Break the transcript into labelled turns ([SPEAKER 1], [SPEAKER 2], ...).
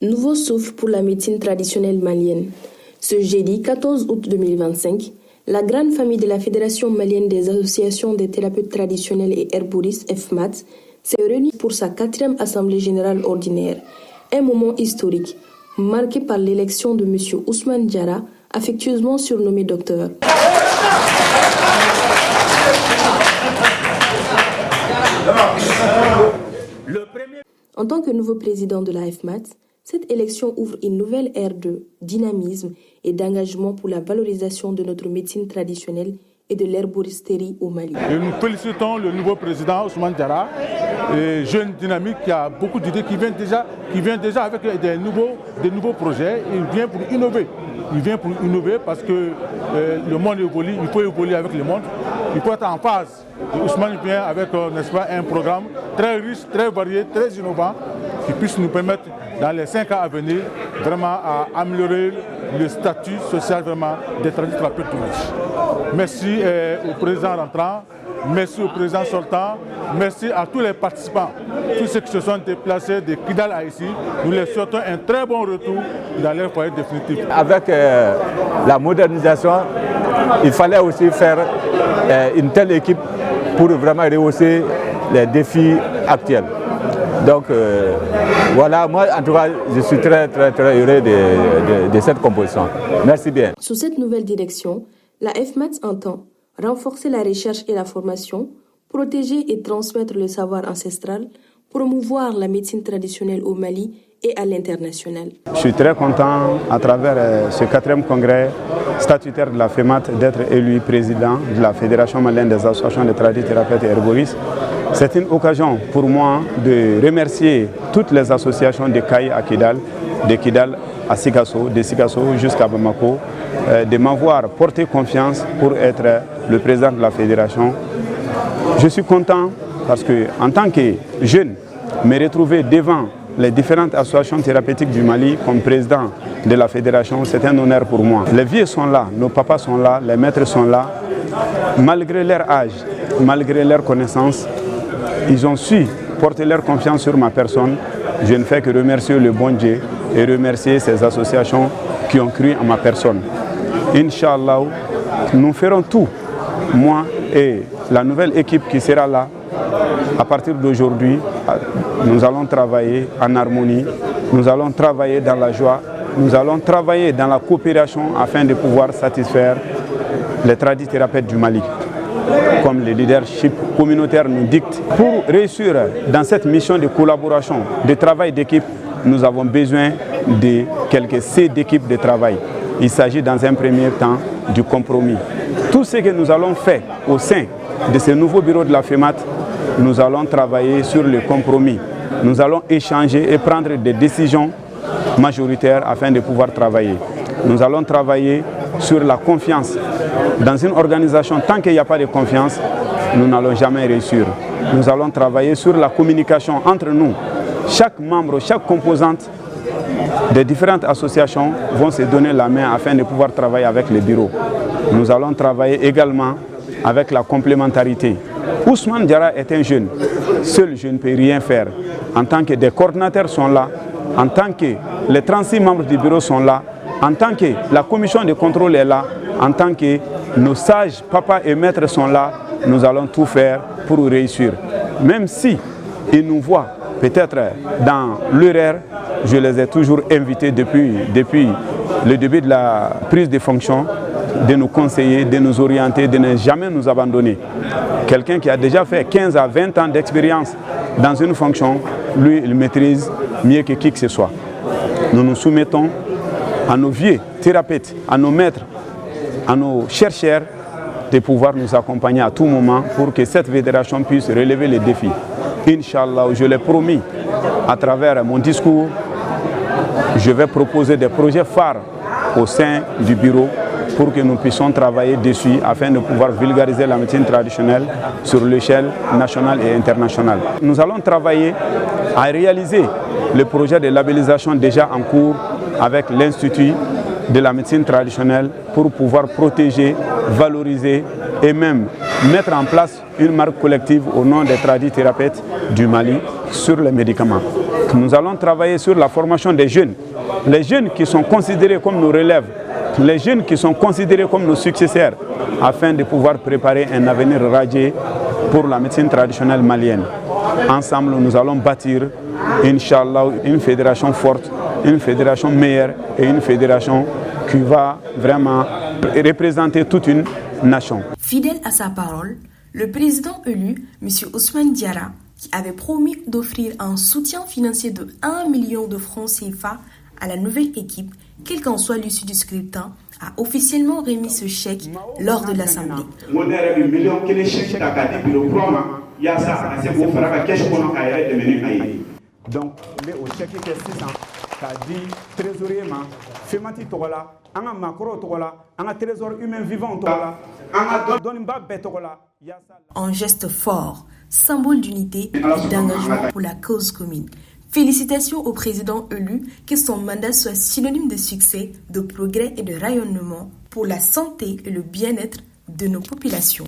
[SPEAKER 1] Nouveau souffle pour la médecine traditionnelle malienne. Ce jeudi 14 août 2025, la grande famille de la Fédération malienne des associations des thérapeutes traditionnels et herboristes FMAT s'est réunie pour sa 4e assemblée générale ordinaire. Un moment historique, marqué par l'élection de M. Ousmane Diarra, affectueusement surnommé docteur. En tant que nouveau président de la FMAT, cette élection ouvre une nouvelle ère de dynamisme et d'engagement pour la valorisation de notre médecine traditionnelle et de l'herboristerie au Mali.
[SPEAKER 2] Et nous félicitons le nouveau président Ousmane Diarra, jeune dynamique qui a beaucoup d'idées, qui vient déjà avec des nouveaux projets. Il vient pour innover. Il vient pour innover parce que le monde évolue, il faut évoluer avec le monde. Il faut être en phase. Et Ousmane vient avec, n'est-ce pas, un programme très riche, très varié, très innovant, qui puisse nous permettre, dans les 5 ans à venir, vraiment à améliorer le statut social vraiment des thérapeutes du Mali. Merci au président rentrant, merci au président sortant, merci à tous les participants, tous ceux qui se sont déplacés de Kidal à ici. Nous les souhaitons un très bon retour dans leur foyer définitif.
[SPEAKER 3] Avec la modernisation, il fallait aussi faire une telle équipe pour vraiment rehausser les défis actuels. Donc voilà, moi en tout cas, je suis très heureux de cette composition. Merci bien.
[SPEAKER 1] Sous cette nouvelle direction, la FMAT entend renforcer la recherche et la formation, protéger et transmettre le savoir ancestral, promouvoir la médecine traditionnelle au Mali et à l'international.
[SPEAKER 4] Je suis très content, à travers ce 4e congrès statutaire de la FEMAT, d'être élu président de la Fédération malienne des associations de tradithérapeutes et herboristes. C'est une occasion pour moi de remercier toutes les associations de Kaï à Kidal, de Kidal à Sikasso, de Sikasso jusqu'à Bamako, de m'avoir porté confiance pour être le président de la fédération. Je suis content parce que, en tant que jeune, me retrouver devant les différentes associations thérapeutiques du Mali comme président de la fédération, c'est un honneur pour moi. Les vieux sont là, nos papas sont là, les maîtres sont là. Malgré leur âge, malgré leur connaissance, ils ont su porter leur confiance sur ma personne. Je ne fais que remercier le bon Dieu et remercier ces associations qui ont cru en ma personne. Inch'Allah, nous ferons tout, moi et la nouvelle équipe qui sera là. À partir d'aujourd'hui, nous allons travailler en harmonie, nous allons travailler dans la joie, nous allons travailler dans la coopération afin de pouvoir satisfaire les tradithérapeutes du Mali, comme le leadership communautaire nous dicte. Pour réussir dans cette mission de collaboration, de travail d'équipe, nous avons besoin de quelques C d'équipe de travail. Il s'agit dans un premier temps du compromis. Tout ce que nous allons faire au sein de ce nouveau bureau de la FEMAT, nous allons travailler sur le compromis. Nous allons échanger et prendre des décisions majoritaires afin de pouvoir travailler. Nous allons travailler sur la confiance. Dans une organisation, tant qu'il n'y a pas de confiance, nous n'allons jamais réussir. Nous allons travailler sur la communication entre nous. Chaque membre, chaque composante des différentes associations vont se donner la main afin de pouvoir travailler avec les bureaux. Nous allons travailler également avec la complémentarité. Ousmane Diarra est un jeune. Seul, je ne peux rien faire. En tant que des coordinateurs sont là, en tant que les 36 membres du bureau sont là, en tant que la commission de contrôle est là, en tant que nos sages papas et maîtres sont là, nous allons tout faire pour réussir. Même si ils nous voient peut-être dans l'horaire, je les ai toujours invités depuis le début de la prise de fonction, de nous conseiller, de nous orienter, de ne jamais nous abandonner. Quelqu'un qui a déjà fait 15 à 20 ans d'expérience dans une fonction, lui, il maîtrise mieux que qui que ce soit. Nous nous soumettons à nos vieux thérapeutes, à nos maîtres, à nos chercheurs, de pouvoir nous accompagner à tout moment pour que cette fédération puisse relever les défis. Inch'Allah, je l'ai promis à travers mon discours, je vais proposer des projets phares au sein du bureau pour que nous puissions travailler dessus afin de pouvoir vulgariser la médecine traditionnelle sur l'échelle nationale et internationale. Nous allons travailler à réaliser le projet de labellisation déjà en cours avec l'Institut de la médecine traditionnelle pour pouvoir protéger, valoriser et même mettre en place une marque collective au nom des tradithérapeutes du Mali sur les médicaments. Nous allons travailler sur la formation des jeunes, les jeunes qui sont considérés comme nos relèves, les jeunes qui sont considérés comme nos successeurs, afin de pouvoir préparer un avenir radieux pour la médecine traditionnelle malienne. Ensemble, nous allons bâtir, Inch'Allah, une fédération forte, une fédération meilleure et une fédération qui va vraiment représenter toute une nation.
[SPEAKER 1] Fidèle à sa parole, le président élu, M. Ousmane Diarra, qui avait promis d'offrir un soutien financier de 1 million de francs CFA à la nouvelle équipe, quel qu'en soit l'issue du scrutin, a officiellement remis ce chèque lors de l'Assemblée.
[SPEAKER 4] Donc, au chèque qui est 600, ça dit trésorier, Femati Togola, Anga Macro Togola, Anga trésor humain vivant Togola, Anga Donimba Betogola.
[SPEAKER 1] Un geste fort, symbole d'unité et d'engagement pour la cause commune. Félicitations au président élu, que son mandat soit synonyme de succès, de progrès et de rayonnement pour la santé et le bien-être de nos populations.